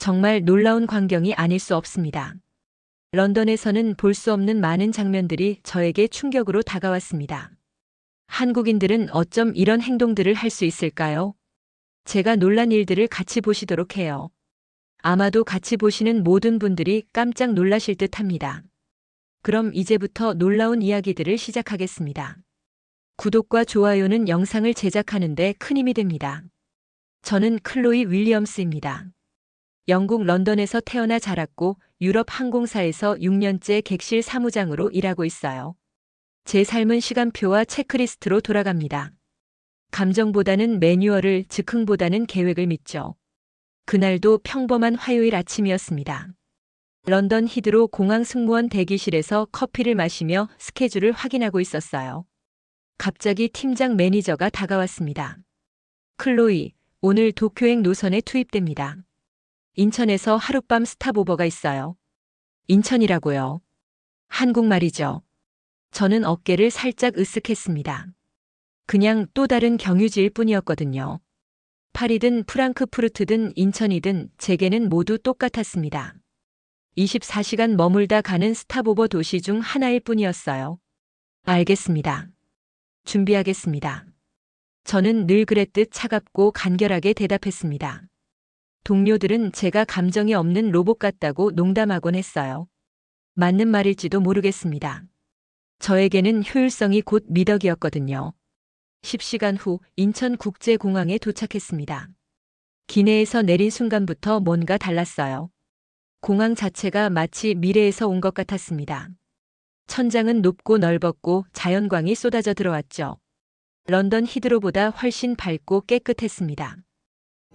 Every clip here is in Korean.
정말 놀라운 광경이 아닐 수 없습니다. 런던에서는 볼 수 없는 많은 장면들이 저에게 충격으로 다가왔습니다. 한국인들은 어쩜 이런 행동들을 할 수 있을까요? 제가 놀란 일들을 같이 보시도록 해요. 아마도 같이 보시는 모든 분들이 깜짝 놀라실 듯 합니다. 그럼 이제부터 놀라운 이야기들을 시작하겠습니다. 구독과 좋아요는 영상을 제작하는데 큰 힘이 됩니다. 저는 클로이 윌리엄스입니다. 영국 런던에서 태어나 자랐고 유럽 항공사에서 6년째 객실 사무장으로 일하고 있어요. 제 삶은 시간표와 체크리스트로 돌아갑니다. 감정보다는 매뉴얼을, 즉흥보다는 계획을 믿죠. 그날도 평범한 화요일 아침이었습니다. 런던 히드로 공항 승무원 대기실에서 커피를 마시며 스케줄을 확인하고 있었어요. 갑자기 팀장 매니저가 다가왔습니다. 클로이, 오늘 도쿄행 노선에 투입됩니다. 인천에서 하룻밤 스탑오버가 있어요. 인천이라고요. 한국말이죠. 저는 어깨를 살짝 으쓱했습니다. 그냥 또 다른 경유지일 뿐이었거든요. 파리든 프랑크푸르트든 인천이든 제게는 모두 똑같았습니다. 24시간 머물다 가는 스탑오버 도시 중 하나일 뿐이었어요. 알겠습니다. 준비하겠습니다. 저는 늘 그랬듯 차갑고 간결하게 대답했습니다. 동료들은 제가 감정이 없는 로봇 같다고 농담하곤 했어요. 맞는 말일지도 모르겠습니다. 저에게는 효율성이 곧 미덕이었거든요. 10시간 후 인천국제공항에 도착했습니다. 기내에서 내린 순간부터 뭔가 달랐어요. 공항 자체가 마치 미래에서 온 것 같았습니다. 천장은 높고 넓었고 자연광이 쏟아져 들어왔죠. 런던 히드로보다 훨씬 밝고 깨끗했습니다.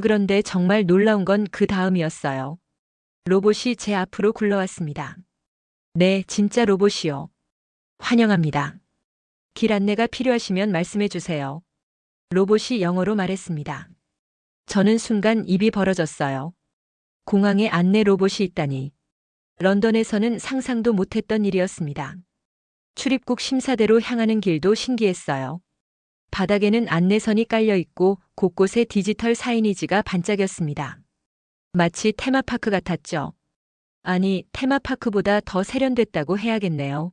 그런데 정말 놀라운 건 그 다음이었어요. 로봇이 제 앞으로 굴러왔습니다. 네, 진짜 로봇이요. 환영합니다. 길 안내가 필요하시면 말씀해 주세요. 로봇이 영어로 말했습니다. 저는 순간 입이 벌어졌어요. 공항에 안내 로봇이 있다니. 런던에서는 상상도 못했던 일이었습니다. 출입국 심사대로 향하는 길도 신기했어요. 바닥에는 안내선이 깔려 있고 곳곳에 디지털 사이니지가 반짝였습니다. 마치 테마파크 같았죠. 아니, 테마파크보다 더 세련됐다고 해야겠네요.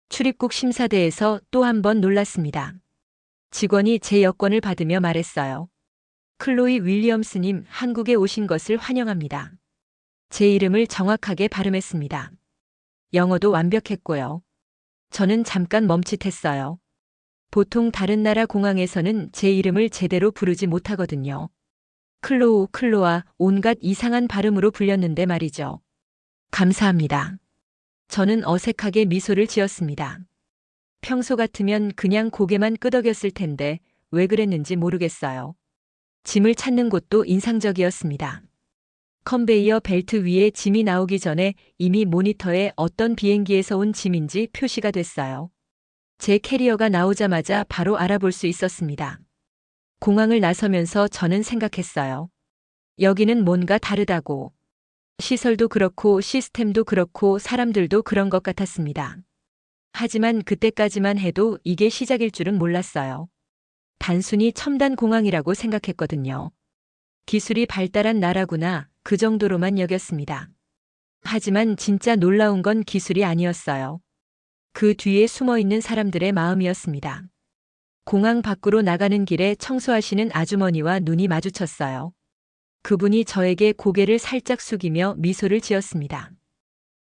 출입국 심사대에서 또 한 번 놀랐습니다. 직원이 제 여권을 받으며 말했어요. 클로이 윌리엄스님, 한국에 오신 것을 환영합니다. 제 이름을 정확하게 발음했습니다. 영어도 완벽했고요. 저는 잠깐 멈칫했어요. 보통 다른 나라 공항에서는 제 이름을 제대로 부르지 못하거든요. 클로아, 온갖 이상한 발음으로 불렸는데 말이죠. 감사합니다. 저는 어색하게 미소를 지었습니다. 평소 같으면 그냥 고개만 끄덕였을 텐데 왜 그랬는지 모르겠어요. 짐을 찾는 곳도 인상적이었습니다. 컨베이어 벨트 위에 짐이 나오기 전에 이미 모니터에 어떤 비행기에서 온 짐인지 표시가 됐어요. 제 캐리어가 나오자마자 바로 알아볼 수 있었습니다. 공항을 나서면서 저는 생각했어요. 여기는 뭔가 다르다고. 시설도 그렇고 시스템도 그렇고 사람들도 그런 것 같았습니다. 하지만 그때까지만 해도 이게 시작일 줄은 몰랐어요. 단순히 첨단 공항이라고 생각했거든요. 기술이 발달한 나라구나, 그 정도로만 여겼습니다. 하지만 진짜 놀라운 건 기술이 아니었어요. 그 뒤에 숨어 있는 사람들의 마음이었습니다. 공항 밖으로 나가는 길에 청소하시는 아주머니와 눈이 마주쳤어요. 그분이 저에게 고개를 살짝 숙이며 미소를 지었습니다.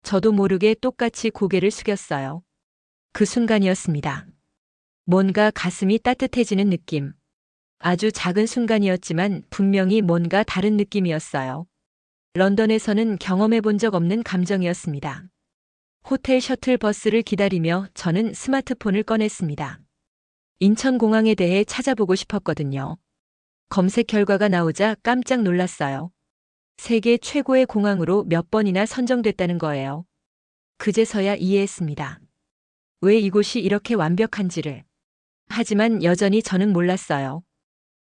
저도 모르게 똑같이 고개를 숙였어요. 그 순간이었습니다. 뭔가 가슴이 따뜻해지는 느낌. 아주 작은 순간이었지만 분명히 뭔가 다른 느낌이었어요. 런던에서는 경험해 본 적 없는 감정이었습니다. 호텔 셔틀버스를 기다리며 저는 스마트폰을 꺼냈습니다. 인천공항에 대해 찾아보고 싶었거든요. 검색 결과가 나오자 깜짝 놀랐어요. 세계 최고의 공항으로 몇 번이나 선정됐다는 거예요. 그제서야 이해했습니다. 왜 이곳이 이렇게 완벽한지를. 하지만 여전히 저는 몰랐어요.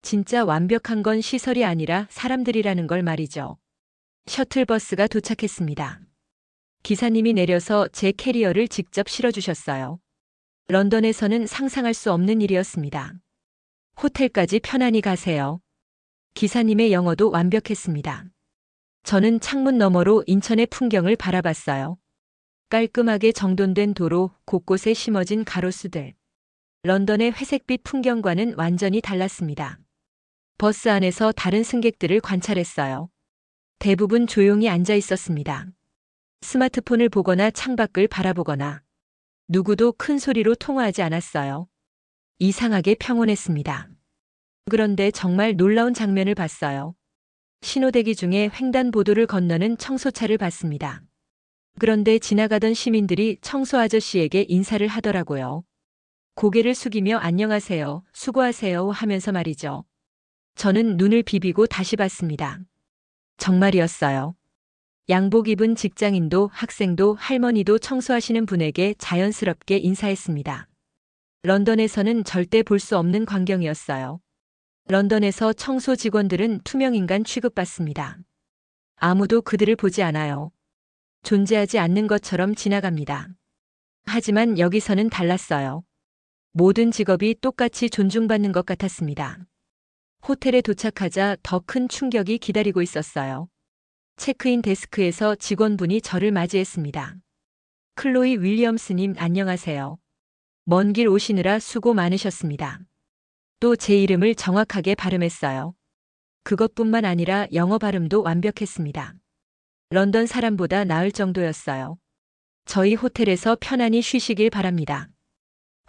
진짜 완벽한 건 시설이 아니라 사람들이라는 걸 말이죠. 셔틀버스가 도착했습니다. 기사님이 내려서 제 캐리어를 직접 실어주셨어요. 런던에서는 상상할 수 없는 일이었습니다. 호텔까지 편안히 가세요. 기사님의 영어도 완벽했습니다. 저는 창문 너머로 인천의 풍경을 바라봤어요. 깔끔하게 정돈된 도로, 곳곳에 심어진 가로수들. 런던의 회색빛 풍경과는 완전히 달랐습니다. 버스 안에서 다른 승객들을 관찰했어요. 대부분 조용히 앉아 있었습니다. 스마트폰을 보거나 창밖을 바라보거나 누구도 큰 소리로 통화하지 않았어요. 이상하게 평온했습니다. 그런데 정말 놀라운 장면을 봤어요. 신호대기 중에 횡단보도를 건너는 청소차를 봤습니다. 그런데 지나가던 시민들이 청소 아저씨에게 인사를 하더라고요. 고개를 숙이며 안녕하세요, 수고하세요 하면서 말이죠. 저는 눈을 비비고 다시 봤습니다. 정말이었어요. 양복 입은 직장인도 학생도 할머니도 청소하시는 분에게 자연스럽게 인사했습니다. 런던에서는 절대 볼 수 없는 광경이었어요. 런던에서 청소 직원들은 투명인간 취급받습니다. 아무도 그들을 보지 않아요. 존재하지 않는 것처럼 지나갑니다. 하지만 여기서는 달랐어요. 모든 직업이 똑같이 존중받는 것 같았습니다. 호텔에 도착하자 더 큰 충격이 기다리고 있었어요. 체크인 데스크에서 직원분이 저를 맞이했습니다. 클로이 윌리엄스님 안녕하세요. 먼 길 오시느라 수고 많으셨습니다. 또 제 이름을 정확하게 발음했어요. 그것뿐만 아니라 영어 발음도 완벽했습니다. 런던 사람보다 나을 정도였어요. 저희 호텔에서 편안히 쉬시길 바랍니다.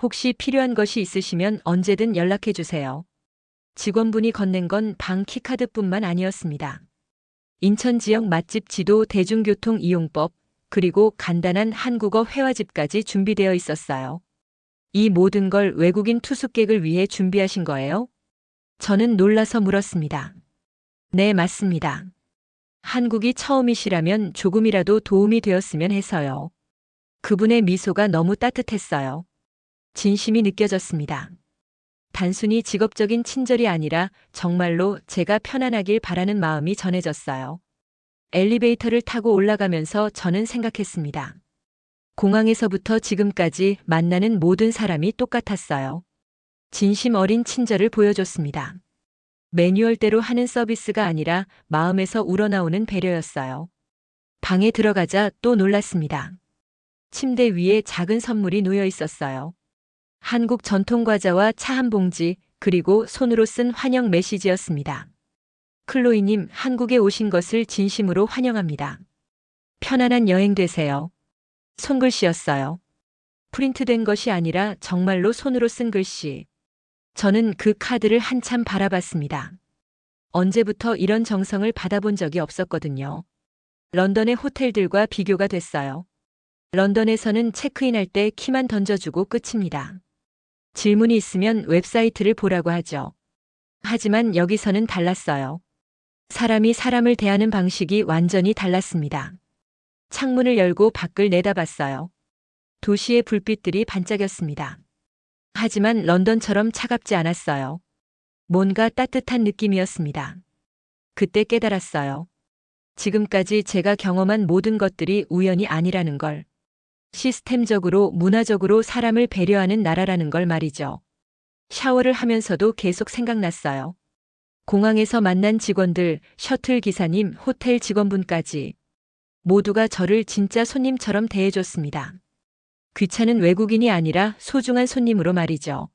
혹시 필요한 것이 있으시면 언제든 연락해 주세요. 직원분이 건넨 건 방 키카드뿐만 아니었습니다. 인천 지역 맛집 지도, 대중교통 이용법, 그리고 간단한 한국어 회화집까지 준비되어 있었어요. 이 모든 걸 외국인 투숙객을 위해 준비하신 거예요? 저는 놀라서 물었습니다. 네, 맞습니다. 한국이 처음이시라면 조금이라도 도움이 되었으면 해서요. 그분의 미소가 너무 따뜻했어요. 진심이 느껴졌습니다. 단순히 직업적인 친절이 아니라 정말로 제가 편안하길 바라는 마음이 전해졌어요. 엘리베이터를 타고 올라가면서 저는 생각했습니다. 공항에서부터 지금까지 만나는 모든 사람이 똑같았어요. 진심 어린 친절을 보여줬습니다. 매뉴얼대로 하는 서비스가 아니라 마음에서 우러나오는 배려였어요. 방에 들어가자 또 놀랐습니다. 침대 위에 작은 선물이 놓여 있었어요. 한국 전통 과자와 차 한 봉지, 그리고 손으로 쓴 환영 메시지였습니다. 클로이님, 한국에 오신 것을 진심으로 환영합니다. 편안한 여행 되세요. 손글씨였어요. 프린트된 것이 아니라 정말로 손으로 쓴 글씨. 저는 그 카드를 한참 바라봤습니다. 언제부터 이런 정성을 받아본 적이 없었거든요. 런던의 호텔들과 비교가 됐어요. 런던에서는 체크인할 때 키만 던져주고 끝입니다. 질문이 있으면 웹사이트를 보라고 하죠. 하지만 여기서는 달랐어요. 사람이 사람을 대하는 방식이 완전히 달랐습니다. 창문을 열고 밖을 내다봤어요. 도시의 불빛들이 반짝였습니다. 하지만 런던처럼 차갑지 않았어요. 뭔가 따뜻한 느낌이었습니다. 그때 깨달았어요. 지금까지 제가 경험한 모든 것들이 우연이 아니라는 걸. 시스템적으로, 문화적으로 사람을 배려하는 나라라는 걸 말이죠. 샤워를 하면서도 계속 생각났어요. 공항에서 만난 직원들, 셔틀 기사님, 호텔 직원분까지 모두가 저를 진짜 손님처럼 대해줬습니다. 귀찮은 외국인이 아니라 소중한 손님으로 말이죠.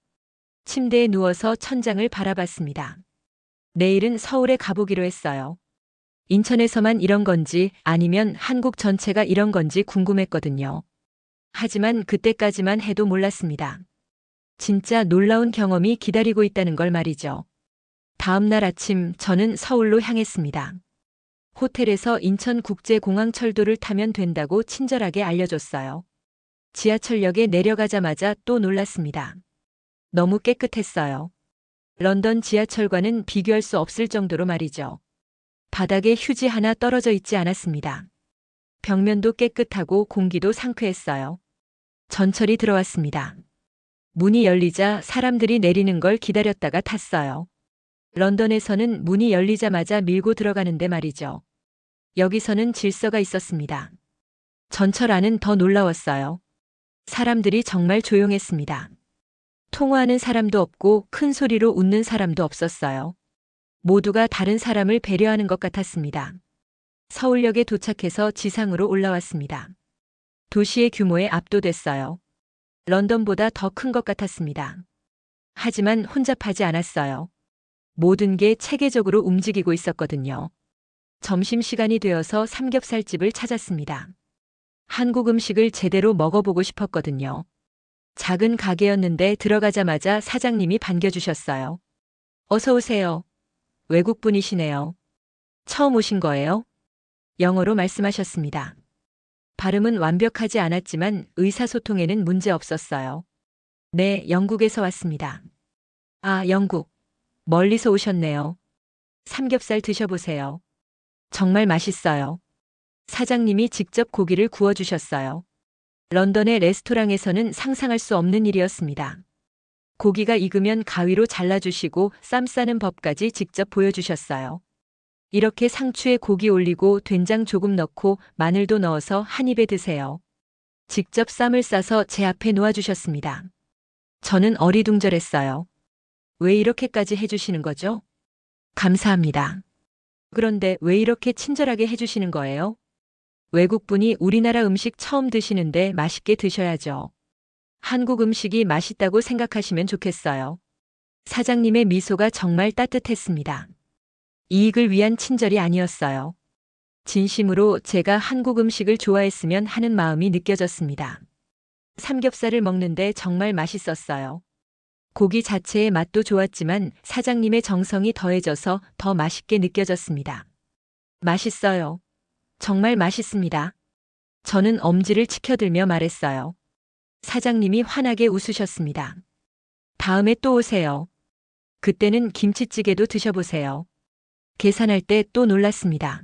침대에 누워서 천장을 바라봤습니다. 내일은 서울에 가보기로 했어요. 인천에서만 이런 건지 아니면 한국 전체가 이런 건지 궁금했거든요. 하지만 그때까지만 해도 몰랐습니다. 진짜 놀라운 경험이 기다리고 있다는 걸 말이죠. 다음 날 아침 저는 서울로 향했습니다. 호텔에서 인천국제공항철도를 타면 된다고 친절하게 알려줬어요. 지하철역에 내려가자마자 또 놀랐습니다. 너무 깨끗했어요. 런던 지하철과는 비교할 수 없을 정도로 말이죠. 바닥에 휴지 하나 떨어져 있지 않았습니다. 벽면도 깨끗하고 공기도 상쾌했어요. 전철이 들어왔습니다. 문이 열리자 사람들이 내리는 걸 기다렸다가 탔어요. 런던에서는 문이 열리자마자 밀고 들어가는데 말이죠. 여기서는 질서가 있었습니다. 전철 안은 더 놀라웠어요. 사람들이 정말 조용했습니다. 통화하는 사람도 없고 큰 소리로 웃는 사람도 없었어요. 모두가 다른 사람을 배려하는 것 같았습니다. 서울역에 도착해서 지상으로 올라왔습니다. 도시의 규모에 압도됐어요. 런던보다 더 큰 것 같았습니다. 하지만 혼잡하지 않았어요. 모든 게 체계적으로 움직이고 있었거든요. 점심시간이 되어서 삼겹살집을 찾았습니다. 한국 음식을 제대로 먹어보고 싶었거든요. 작은 가게였는데 들어가자마자 사장님이 반겨주셨어요. 어서 오세요. 외국분이시네요. 처음 오신 거예요? 영어로 말씀하셨습니다. 발음은 완벽하지 않았지만 의사소통에는 문제 없었어요. 네, 영국에서 왔습니다. 아, 영국. 멀리서 오셨네요. 삼겹살 드셔보세요. 정말 맛있어요. 사장님이 직접 고기를 구워주셨어요. 런던의 레스토랑에서는 상상할 수 없는 일이었습니다. 고기가 익으면 가위로 잘라주시고 쌈 싸는 법까지 직접 보여주셨어요. 이렇게 상추에 고기 올리고 된장 조금 넣고 마늘도 넣어서 한 입에 드세요. 직접 쌈을 싸서 제 앞에 놓아주셨습니다. 저는 어리둥절했어요. 왜 이렇게까지 해주시는 거죠? 감사합니다. 그런데 왜 이렇게 친절하게 해주시는 거예요? 외국분이 우리나라 음식 처음 드시는데 맛있게 드셔야죠. 한국 음식이 맛있다고 생각하시면 좋겠어요. 사장님의 미소가 정말 따뜻했습니다. 이익을 위한 친절이 아니었어요. 진심으로 제가 한국 음식을 좋아했으면 하는 마음이 느껴졌습니다. 삼겹살을 먹는데 정말 맛있었어요. 고기 자체의 맛도 좋았지만 사장님의 정성이 더해져서 더 맛있게 느껴졌습니다. 맛있어요. 정말 맛있습니다. 저는 엄지를 치켜들며 말했어요. 사장님이 환하게 웃으셨습니다. 다음에 또 오세요. 그때는 김치찌개도 드셔보세요. 계산할 때 또 놀랐습니다.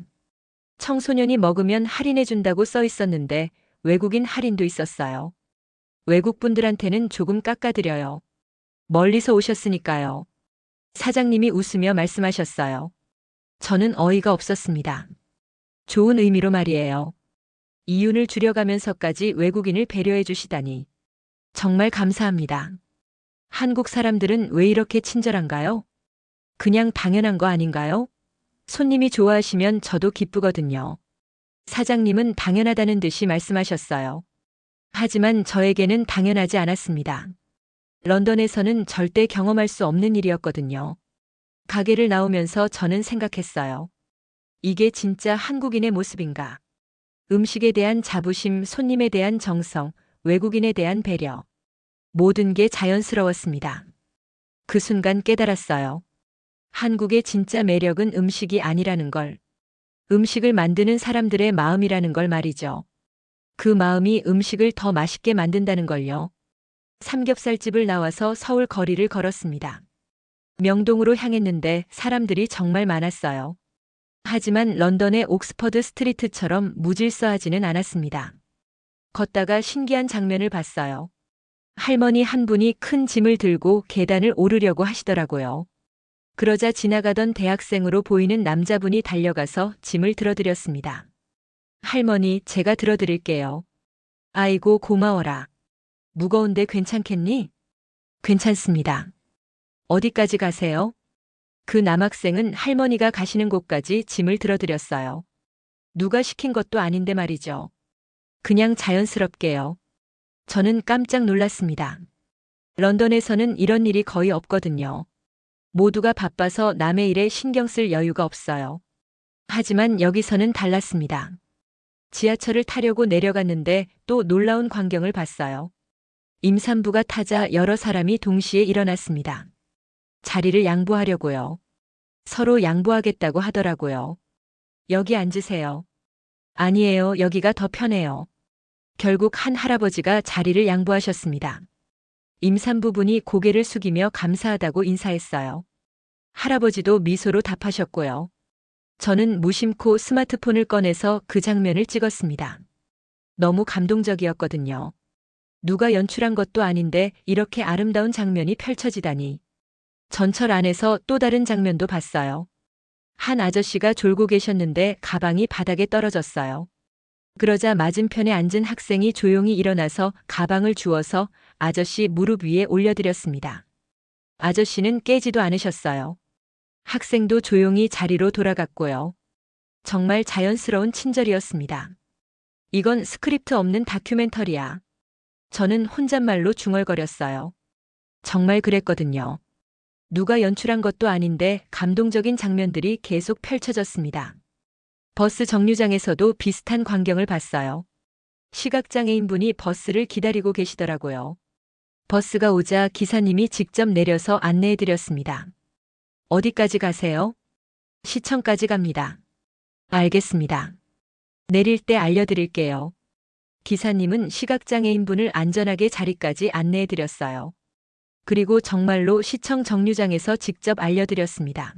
청소년이 먹으면 할인해준다고 써 있었는데 외국인 할인도 있었어요. 외국분들한테는 조금 깎아드려요. 멀리서 오셨으니까요. 사장님이 웃으며 말씀하셨어요. 저는 어이가 없었습니다. 좋은 의미로 말이에요. 이윤을 줄여가면서까지 외국인을 배려해 주시다니. 정말 감사합니다. 한국 사람들은 왜 이렇게 친절한가요? 그냥 당연한 거 아닌가요? 손님이 좋아하시면 저도 기쁘거든요. 사장님은 당연하다는 듯이 말씀하셨어요. 하지만 저에게는 당연하지 않았습니다. 런던에서는 절대 경험할 수 없는 일이었거든요. 가게를 나오면서 저는 생각했어요. 이게 진짜 한국인의 모습인가? 음식에 대한 자부심, 손님에 대한 정성, 외국인에 대한 배려. 모든 게 자연스러웠습니다. 그 순간 깨달았어요. 한국의 진짜 매력은 음식이 아니라는 걸. 음식을 만드는 사람들의 마음이라는 걸 말이죠. 그 마음이 음식을 더 맛있게 만든다는 걸요. 삼겹살집을 나와서 서울 거리를 걸었습니다. 명동으로 향했는데 사람들이 정말 많았어요. 하지만 런던의 옥스퍼드 스트리트처럼 무질서하지는 않았습니다. 걷다가 신기한 장면을 봤어요. 할머니 한 분이 큰 짐을 들고 계단을 오르려고 하시더라고요. 그러자 지나가던 대학생으로 보이는 남자분이 달려가서 짐을 들어드렸습니다. 할머니, 제가 들어드릴게요. 아이고, 고마워라. 무거운데 괜찮겠니? 괜찮습니다. 어디까지 가세요? 그 남학생은 할머니가 가시는 곳까지 짐을 들어드렸어요. 누가 시킨 것도 아닌데 말이죠. 그냥 자연스럽게요. 저는 깜짝 놀랐습니다. 런던에서는 이런 일이 거의 없거든요. 모두가 바빠서 남의 일에 신경 쓸 여유가 없어요. 하지만 여기서는 달랐습니다. 지하철을 타려고 내려갔는데 또 놀라운 광경을 봤어요. 임산부가 타자 여러 사람이 동시에 일어났습니다. 자리를 양보하려고요. 서로 양보하겠다고 하더라고요. 여기 앉으세요. 아니에요, 여기가 더 편해요. 결국 한 할아버지가 자리를 양보하셨습니다. 임산부분이 고개를 숙이며 감사하다고 인사했어요. 할아버지도 미소로 답하셨고요. 저는 무심코 스마트폰을 꺼내서 그 장면을 찍었습니다. 너무 감동적이었거든요. 누가 연출한 것도 아닌데 이렇게 아름다운 장면이 펼쳐지다니. 전철 안에서 또 다른 장면도 봤어요. 한 아저씨가 졸고 계셨는데 가방이 바닥에 떨어졌어요. 그러자 맞은편에 앉은 학생이 조용히 일어나서 가방을 주워서 아저씨 무릎 위에 올려드렸습니다. 아저씨는 깨지도 않으셨어요. 학생도 조용히 자리로 돌아갔고요. 정말 자연스러운 친절이었습니다. 이건 스크립트 없는 다큐멘터리야. 저는 혼잣말로 중얼거렸어요. 정말 그랬거든요. 누가 연출한 것도 아닌데 감동적인 장면들이 계속 펼쳐졌습니다. 버스 정류장에서도 비슷한 광경을 봤어요. 시각장애인분이 버스를 기다리고 계시더라고요. 버스가 오자 기사님이 직접 내려서 안내해드렸습니다. 어디까지 가세요? 시청까지 갑니다. 알겠습니다. 내릴 때 알려드릴게요. 기사님은 시각장애인분을 안전하게 자리까지 안내해드렸어요. 그리고 정말로 시청 정류장에서 직접 알려드렸습니다.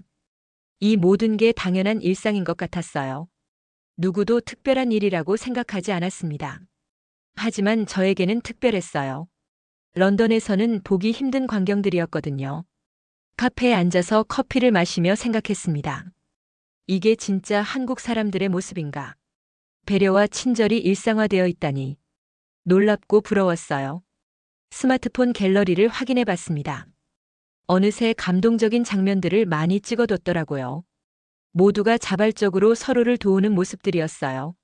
이 모든 게 당연한 일상인 것 같았어요. 누구도 특별한 일이라고 생각하지 않았습니다. 하지만 저에게는 특별했어요. 런던에서는 보기 힘든 광경들이었거든요. 카페에 앉아서 커피를 마시며 생각했습니다. 이게 진짜 한국 사람들의 모습인가? 배려와 친절이 일상화되어 있다니. 놀랍고 부러웠어요. 스마트폰 갤러리를 확인해 봤습니다. 어느새 감동적인 장면들을 많이 찍어뒀더라고요. 모두가 자발적으로 서로를 도우는 모습들이었어요.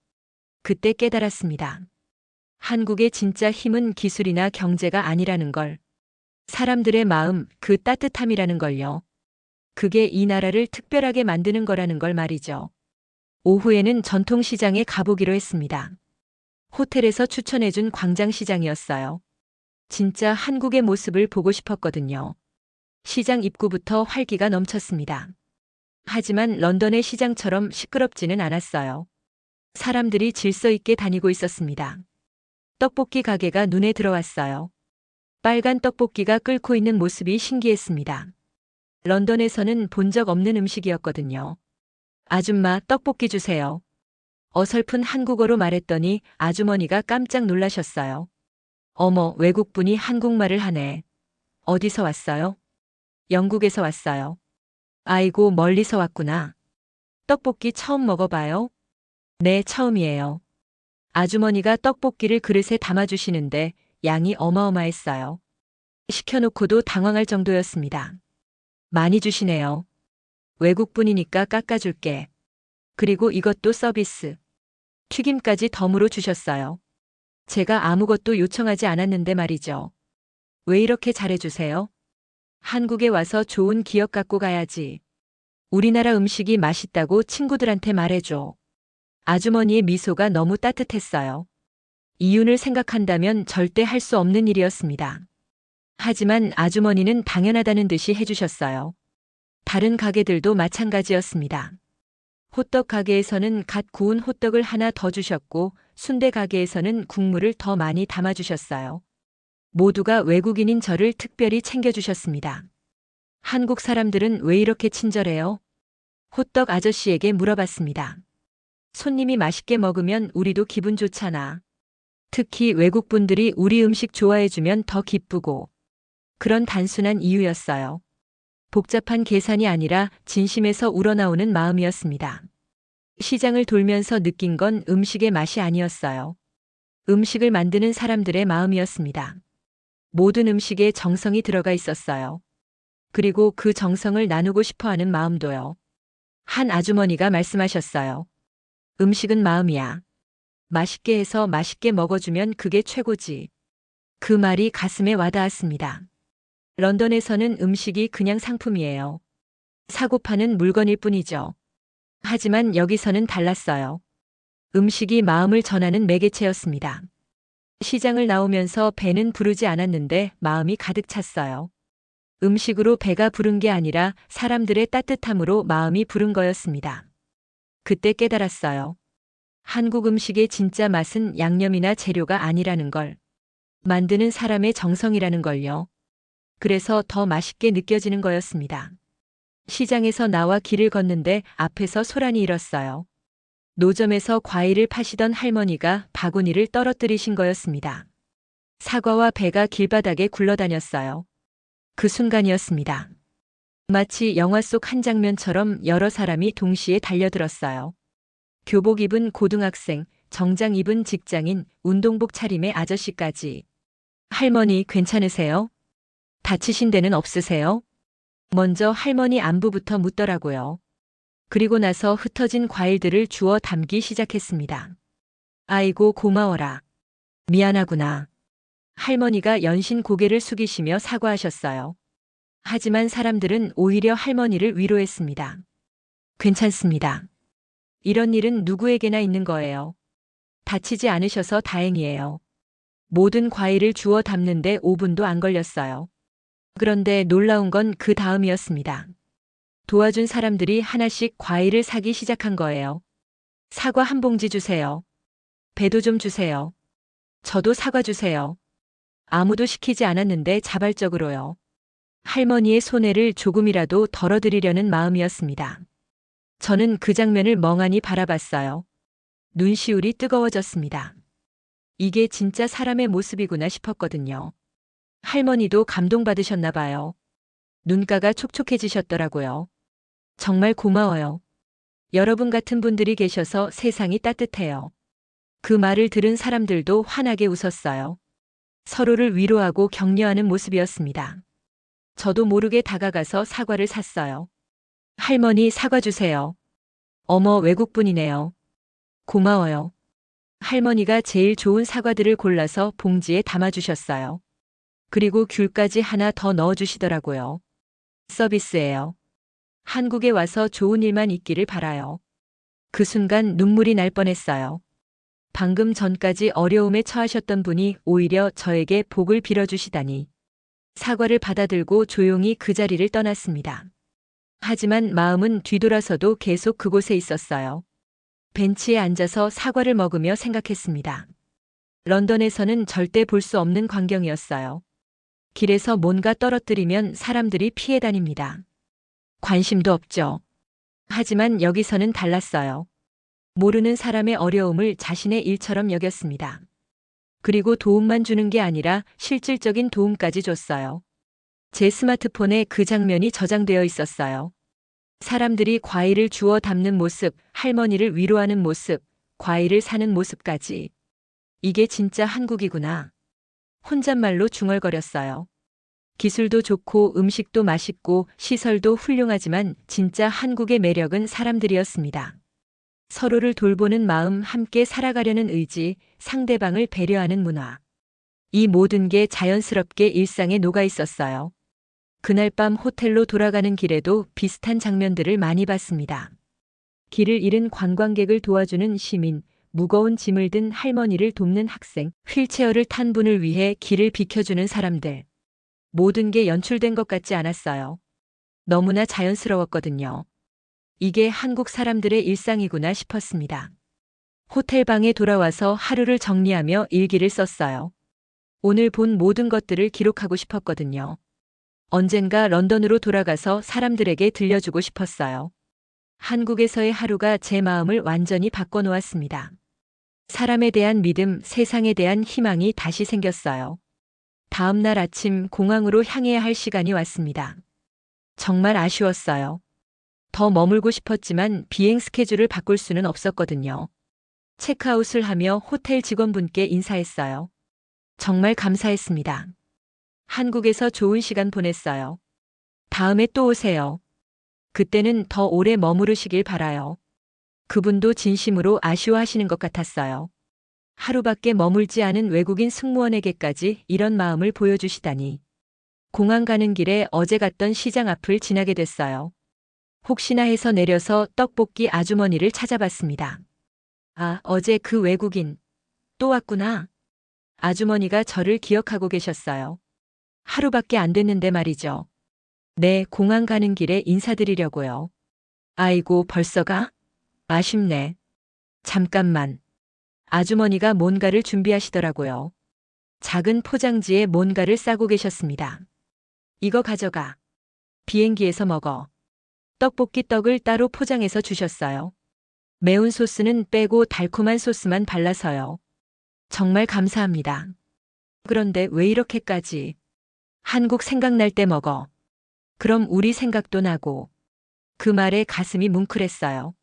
그때 깨달았습니다. 한국의 진짜 힘은 기술이나 경제가 아니라는 걸. 사람들의 마음, 그 따뜻함이라는 걸요. 그게 이 나라를 특별하게 만드는 거라는 걸 말이죠. 오후에는 전통시장에 가보기로 했습니다. 호텔에서 추천해준 광장시장이었어요. 진짜 한국의 모습을 보고 싶었거든요. 시장 입구부터 활기가 넘쳤습니다. 하지만 런던의 시장처럼 시끄럽지는 않았어요. 사람들이 질서 있게 다니고 있었습니다. 떡볶이 가게가 눈에 들어왔어요. 빨간 떡볶이가 끓고 있는 모습이 신기했습니다. 런던에서는 본 적 없는 음식이었거든요. 아줌마, 떡볶이 주세요. 어설픈 한국어로 말했더니 아주머니가 깜짝 놀라셨어요. 어머, 외국분이 한국말을 하네. 어디서 왔어요? 영국에서 왔어요. 아이고, 멀리서 왔구나. 떡볶이 처음 먹어봐요? 네, 처음이에요. 아주머니가 떡볶이를 그릇에 담아주시는데 양이 어마어마했어요. 시켜놓고도 당황할 정도였습니다. 많이 주시네요. 외국분이니까 깎아줄게. 그리고 이것도 서비스. 튀김까지 덤으로 주셨어요. 제가 아무것도 요청하지 않았는데 말이죠. 왜 이렇게 잘해주세요? 한국에 와서 좋은 기억 갖고 가야지. 우리나라 음식이 맛있다고 친구들한테 말해줘. 아주머니의 미소가 너무 따뜻했어요. 이윤을 생각한다면 절대 할 수 없는 일이었습니다. 하지만 아주머니는 당연하다는 듯이 해주셨어요. 다른 가게들도 마찬가지였습니다. 호떡 가게에서는 갓 구운 호떡을 하나 더 주셨고 순대 가게에서는 국물을 더 많이 담아주셨어요. 모두가 외국인인 저를 특별히 챙겨주셨습니다. 한국 사람들은 왜 이렇게 친절해요? 호떡 아저씨에게 물어봤습니다. 손님이 맛있게 먹으면 우리도 기분 좋잖아. 특히 외국분들이 우리 음식 좋아해주면 더 기쁘고. 그런 단순한 이유였어요. 복잡한 계산이 아니라 진심에서 우러나오는 마음이었습니다. 시장을 돌면서 느낀 건 음식의 맛이 아니었어요. 음식을 만드는 사람들의 마음이었습니다. 모든 음식에 정성이 들어가 있었어요. 그리고 그 정성을 나누고 싶어 하는 마음도요. 한 아주머니가 말씀하셨어요. 음식은 마음이야. 맛있게 해서 맛있게 먹어주면 그게 최고지. 그 말이 가슴에 와닿았습니다. 런던에서는 음식이 그냥 상품이에요. 사고 파는 물건일 뿐이죠. 하지만 여기서는 달랐어요. 음식이 마음을 전하는 매개체였습니다. 시장을 나오면서 배는 부르지 않았는데 마음이 가득 찼어요. 음식으로 배가 부른 게 아니라 사람들의 따뜻함으로 마음이 부른 거였습니다. 그때 깨달았어요. 한국 음식의 진짜 맛은 양념이나 재료가 아니라는 걸. 만드는 사람의 정성이라는 걸요. 그래서 더 맛있게 느껴지는 거였습니다. 시장에서 나와 길을 걷는데 앞에서 소란이 일었어요. 노점에서 과일을 파시던 할머니가 바구니를 떨어뜨리신 거였습니다. 사과와 배가 길바닥에 굴러다녔어요. 그 순간이었습니다. 마치 영화 속 한 장면처럼 여러 사람이 동시에 달려들었어요. 교복 입은 고등학생, 정장 입은 직장인, 운동복 차림의 아저씨까지. 할머니 괜찮으세요? 다치신 데는 없으세요? 먼저 할머니 안부부터 묻더라고요. 그리고 나서 흩어진 과일들을 주워 담기 시작했습니다. 아이고, 고마워라. 미안하구나. 할머니가 연신 고개를 숙이시며 사과하셨어요. 하지만 사람들은 오히려 할머니를 위로했습니다. 괜찮습니다. 이런 일은 누구에게나 있는 거예요. 다치지 않으셔서 다행이에요. 모든 과일을 주워 담는데 5분도 안 걸렸어요. 그런데 놀라운 건 그 다음이었습니다. 도와준 사람들이 하나씩 과일을 사기 시작한 거예요. 사과 한 봉지 주세요. 배도 좀 주세요. 저도 사과 주세요. 아무도 시키지 않았는데 자발적으로요. 할머니의 손해를 조금이라도 덜어드리려는 마음이었습니다. 저는 그 장면을 멍하니 바라봤어요. 눈시울이 뜨거워졌습니다. 이게 진짜 사람의 모습이구나 싶었거든요. 할머니도 감동받으셨나 봐요. 눈가가 촉촉해지셨더라고요. 정말 고마워요. 여러분 같은 분들이 계셔서 세상이 따뜻해요. 그 말을 들은 사람들도 환하게 웃었어요. 서로를 위로하고 격려하는 모습이었습니다. 저도 모르게 다가가서 사과를 샀어요. 할머니, 사과 주세요. 어머, 외국분이네요. 고마워요. 할머니가 제일 좋은 사과들을 골라서 봉지에 담아주셨어요. 그리고 귤까지 하나 더 넣어주시더라고요. 서비스예요. 한국에 와서 좋은 일만 있기를 바라요. 그 순간 눈물이 날 뻔했어요. 방금 전까지 어려움에 처하셨던 분이 오히려 저에게 복을 빌어주시다니. 사과를 받아들고 조용히 그 자리를 떠났습니다. 하지만 마음은 뒤돌아서도 계속 그곳에 있었어요. 벤치에 앉아서 사과를 먹으며 생각했습니다. 런던에서는 절대 볼 수 없는 광경이었어요. 길에서 뭔가 떨어뜨리면 사람들이 피해 다닙니다. 관심도 없죠. 하지만 여기서는 달랐어요. 모르는 사람의 어려움을 자신의 일처럼 여겼습니다. 그리고 도움만 주는 게 아니라 실질적인 도움까지 줬어요. 제 스마트폰에 그 장면이 저장되어 있었어요. 사람들이 과일을 주워 담는 모습, 할머니를 위로하는 모습, 과일을 사는 모습까지. 이게 진짜 한국이구나. 혼잣말로 중얼거렸어요. 기술도 좋고 음식도 맛있고 시설도 훌륭하지만 진짜 한국의 매력은 사람들이었습니다. 서로를 돌보는 마음, 함께 살아가려는 의지, 상대방을 배려하는 문화. 이 모든 게 자연스럽게 일상에 녹아 있었어요. 그날 밤 호텔로 돌아가는 길에도 비슷한 장면들을 많이 봤습니다. 길을 잃은 관광객을 도와주는 시민, 무거운 짐을 든 할머니를 돕는 학생, 휠체어를 탄 분을 위해 길을 비켜주는 사람들. 모든 게 연출된 것 같지 않았어요. 너무나 자연스러웠거든요. 이게 한국 사람들의 일상이구나 싶었습니다. 호텔 방에 돌아와서 하루를 정리하며 일기를 썼어요. 오늘 본 모든 것들을 기록하고 싶었거든요. 언젠가 런던으로 돌아가서 사람들에게 들려주고 싶었어요. 한국에서의 하루가 제 마음을 완전히 바꿔놓았습니다. 사람에 대한 믿음, 세상에 대한 희망이 다시 생겼어요. 다음 날 아침 공항으로 향해야 할 시간이 왔습니다. 정말 아쉬웠어요. 더 머물고 싶었지만 비행 스케줄을 바꿀 수는 없었거든요. 체크아웃을 하며 호텔 직원분께 인사했어요. 정말 감사했습니다. 한국에서 좋은 시간 보냈어요. 다음에 또 오세요. 그때는 더 오래 머무르시길 바라요. 그분도 진심으로 아쉬워하시는 것 같았어요. 하루밖에 머물지 않은 외국인 승무원에게까지 이런 마음을 보여주시다니. 공항 가는 길에 어제 갔던 시장 앞을 지나게 됐어요. 혹시나 해서 내려서 떡볶이 아주머니를 찾아봤습니다. 아, 어제 그 외국인. 또 왔구나. 아주머니가 저를 기억하고 계셨어요. 하루밖에 안 됐는데 말이죠. 네, 공항 가는 길에 인사드리려고요. 아이고, 벌써 가? 아쉽네. 잠깐만. 아주머니가 뭔가를 준비하시더라고요. 작은 포장지에 뭔가를 싸고 계셨습니다. 이거 가져가. 비행기에서 먹어. 떡볶이 떡을 따로 포장해서 주셨어요. 매운 소스는 빼고 달콤한 소스만 발라서요. 정말 감사합니다. 그런데 왜 이렇게까지? 한국 생각날 때 먹어. 그럼 우리 생각도 나고. 그 말에 가슴이 뭉클했어요.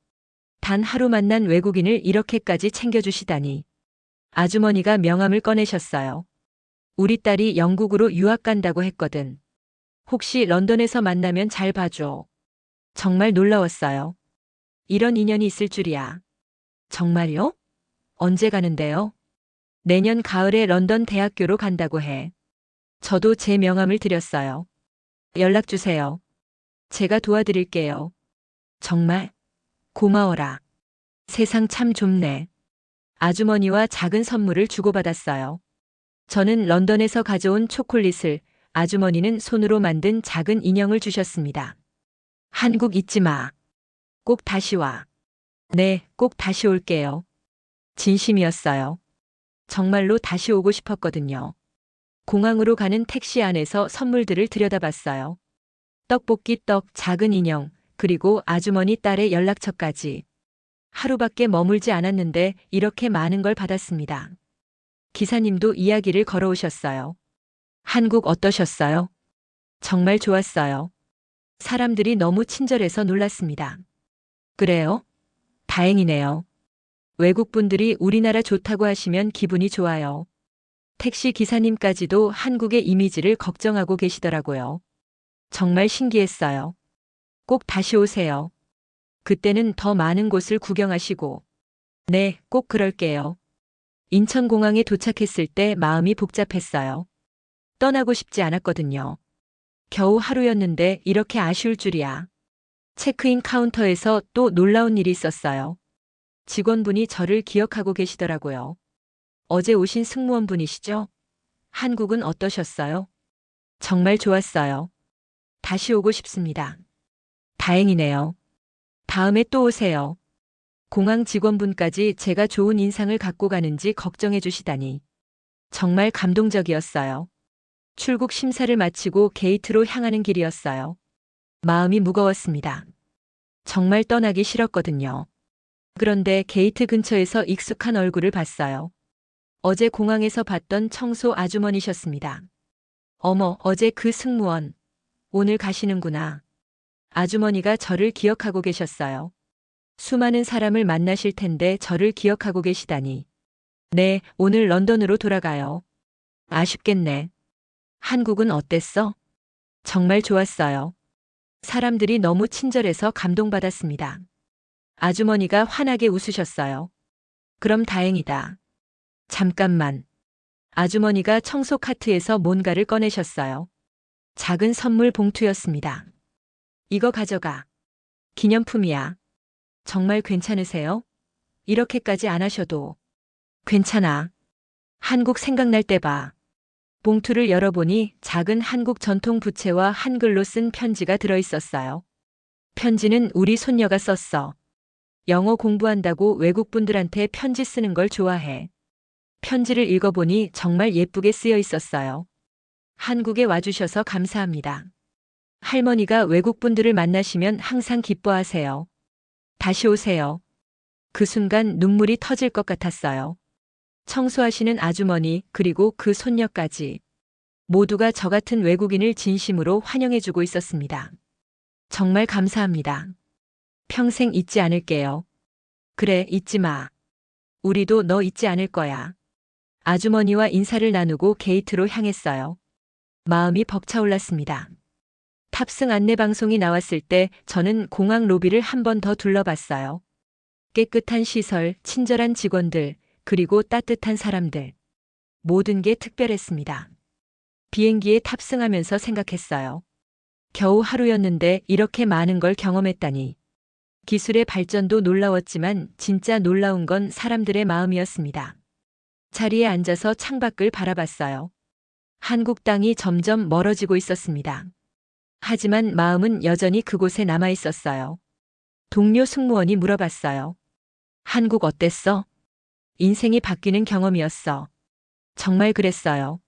단 하루 만난 외국인을 이렇게까지 챙겨주시다니. 아주머니가 명함을 꺼내셨어요. 우리 딸이 영국으로 유학 간다고 했거든. 혹시 런던에서 만나면 잘 봐줘. 정말 놀라웠어요. 이런 인연이 있을 줄이야. 정말요? 언제 가는데요? 내년 가을에 런던 대학교로 간다고 해. 저도 제 명함을 드렸어요. 연락 주세요. 제가 도와드릴게요. 정말 고마워라. 세상 참 좁네. 아주머니와 작은 선물을 주고받았어요. 저는 런던에서 가져온 초콜릿을, 아주머니는 손으로 만든 작은 인형을 주셨습니다. 한국 잊지 마. 꼭 다시 와. 네, 꼭 다시 올게요. 진심이었어요. 정말로 다시 오고 싶었거든요. 공항으로 가는 택시 안에서 선물들을 들여다봤어요. 떡볶이 떡, 작은 인형, 그리고 아주머니 딸의 연락처까지. 하루밖에 머물지 않았는데 이렇게 많은 걸 받았습니다. 기사님도 이야기를 걸어오셨어요. 한국 어떠셨어요? 정말 좋았어요. 사람들이 너무 친절해서 놀랐습니다. 그래요? 다행이네요. 외국분들이 우리나라 좋다고 하시면 기분이 좋아요. 택시 기사님까지도 한국의 이미지를 걱정하고 계시더라고요. 정말 신기했어요. 꼭 다시 오세요. 그때는 더 많은 곳을 구경하시고. 네, 꼭 그럴게요. 인천공항에 도착했을 때 마음이 복잡했어요. 떠나고 싶지 않았거든요. 겨우 하루였는데 이렇게 아쉬울 줄이야. 체크인 카운터에서 또 놀라운 일이 있었어요. 직원분이 저를 기억하고 계시더라고요. 어제 오신 승무원분이시죠? 한국은 어떠셨어요? 정말 좋았어요. 다시 오고 싶습니다. 다행이네요. 다음에 또 오세요. 공항 직원분까지 제가 좋은 인상을 갖고 가는지 걱정해 주시다니. 정말 감동적이었어요. 출국 심사를 마치고 게이트로 향하는 길이었어요. 마음이 무거웠습니다. 정말 떠나기 싫었거든요. 그런데 게이트 근처에서 익숙한 얼굴을 봤어요. 어제 공항에서 봤던 청소 아주머니셨습니다. 어머, 어제 그 승무원. 오늘 가시는구나. 아주머니가 저를 기억하고 계셨어요. 수많은 사람을 만나실 텐데 저를 기억하고 계시다니. 네, 오늘 런던으로 돌아가요. 아쉽겠네. 한국은 어땠어? 정말 좋았어요. 사람들이 너무 친절해서 감동받았습니다. 아주머니가 환하게 웃으셨어요. 그럼 다행이다. 잠깐만. 아주머니가 청소 카트에서 뭔가를 꺼내셨어요. 작은 선물 봉투였습니다. 이거 가져가. 기념품이야. 정말 괜찮으세요? 이렇게까지 안 하셔도. 괜찮아. 한국 생각날 때 봐. 봉투를 열어보니 작은 한국 전통 부채와 한글로 쓴 편지가 들어있었어요. 편지는 우리 손녀가 썼어. 영어 공부한다고 외국분들한테 편지 쓰는 걸 좋아해. 편지를 읽어보니 정말 예쁘게 쓰여 있었어요. 한국에 와주셔서 감사합니다. 할머니가 외국분들을 만나시면 항상 기뻐하세요. 다시 오세요. 그 순간 눈물이 터질 것 같았어요. 청소하시는 아주머니 그리고 그 손녀까지. 모두가 저 같은 외국인을 진심으로 환영해주고 있었습니다. 정말 감사합니다. 평생 잊지 않을게요. 그래, 잊지 마. 우리도 너 잊지 않을 거야. 아주머니와 인사를 나누고 게이트로 향했어요. 마음이 벅차올랐습니다. 탑승 안내 방송이 나왔을 때 저는 공항 로비를 한 번 더 둘러봤어요. 깨끗한 시설, 친절한 직원들, 그리고 따뜻한 사람들. 모든 게 특별했습니다. 비행기에 탑승하면서 생각했어요. 겨우 하루였는데 이렇게 많은 걸 경험했다니. 기술의 발전도 놀라웠지만 진짜 놀라운 건 사람들의 마음이었습니다. 자리에 앉아서 창밖을 바라봤어요. 한국 땅이 점점 멀어지고 있었습니다. 하지만 마음은 여전히 그곳에 남아 있었어요. 동료 승무원이 물어봤어요. 한국 어땠어? 인생이 바뀌는 경험이었어. 정말 그랬어요.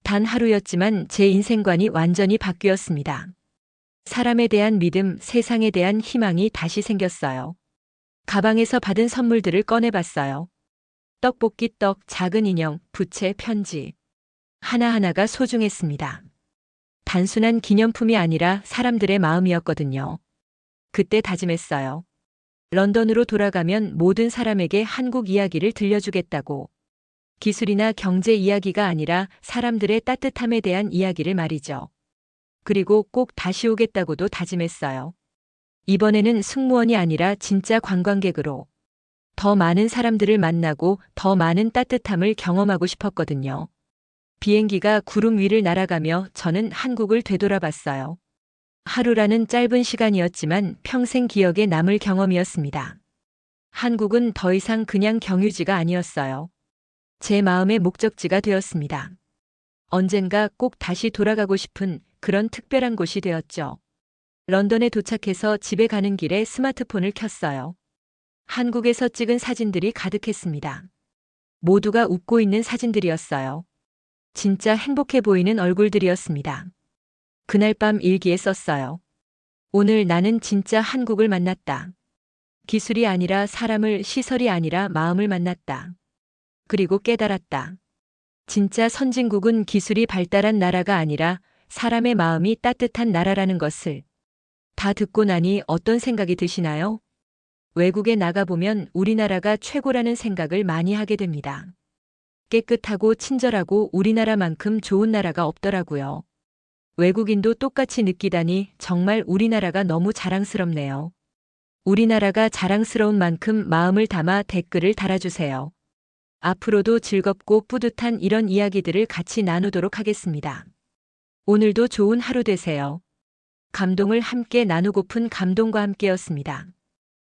단 하루였지만 제 인생관이 완전히 바뀌었습니다. 사람에 대한 믿음, 세상에 대한 희망이 다시 생겼어요. 가방에서 받은 선물들을 꺼내봤어요. 떡볶이 떡, 작은 인형, 부채, 편지. 하나하나가 소중했습니다. 단순한 기념품이 아니라 사람들의 마음이었거든요. 그때 다짐했어요. 런던으로 돌아가면 모든 사람에게 한국 이야기를 들려주겠다고. 기술이나 경제 이야기가 아니라 사람들의 따뜻함에 대한 이야기를 말이죠. 그리고 꼭 다시 오겠다고도 다짐했어요. 이번에는 승무원이 아니라 진짜 관광객으로 더 많은 사람들을 만나고 더 많은 따뜻함을 경험하고 싶었거든요. 비행기가 구름 위를 날아가며 저는 한국을 되돌아봤어요. 하루라는 짧은 시간이었지만 평생 기억에 남을 경험이었습니다. 한국은 더 이상 그냥 경유지가 아니었어요. 제 마음의 목적지가 되었습니다. 언젠가 꼭 다시 돌아가고 싶은 그런 특별한 곳이 되었죠. 런던에 도착해서 집에 가는 길에 스마트폰을 켰어요. 한국에서 찍은 사진들이 가득했습니다. 모두가 웃고 있는 사진들이었어요. 진짜 행복해 보이는 얼굴들이었습니다. 그날 밤 일기에 썼어요. 오늘 나는 진짜 한국을 만났다. 기술이 아니라 사람을, 시설이 아니라 마음을 만났다. 그리고 깨달았다. 진짜 선진국은 기술이 발달한 나라가 아니라 사람의 마음이 따뜻한 나라라는 것을. 다 듣고 나니 어떤 생각이 드시나요? 외국에 나가보면 우리나라가 최고라는 생각을 많이 하게 됩니다. 깨끗하고 친절하고 우리나라만큼 좋은 나라가 없더라고요. 외국인도 똑같이 느끼다니 정말 우리나라가 너무 자랑스럽네요. 우리나라가 자랑스러운 만큼 마음을 담아 댓글을 달아주세요. 앞으로도 즐겁고 뿌듯한 이런 이야기들을 같이 나누도록 하겠습니다. 오늘도 좋은 하루 되세요. 감동을 함께 나누고픈 감동과 함께였습니다.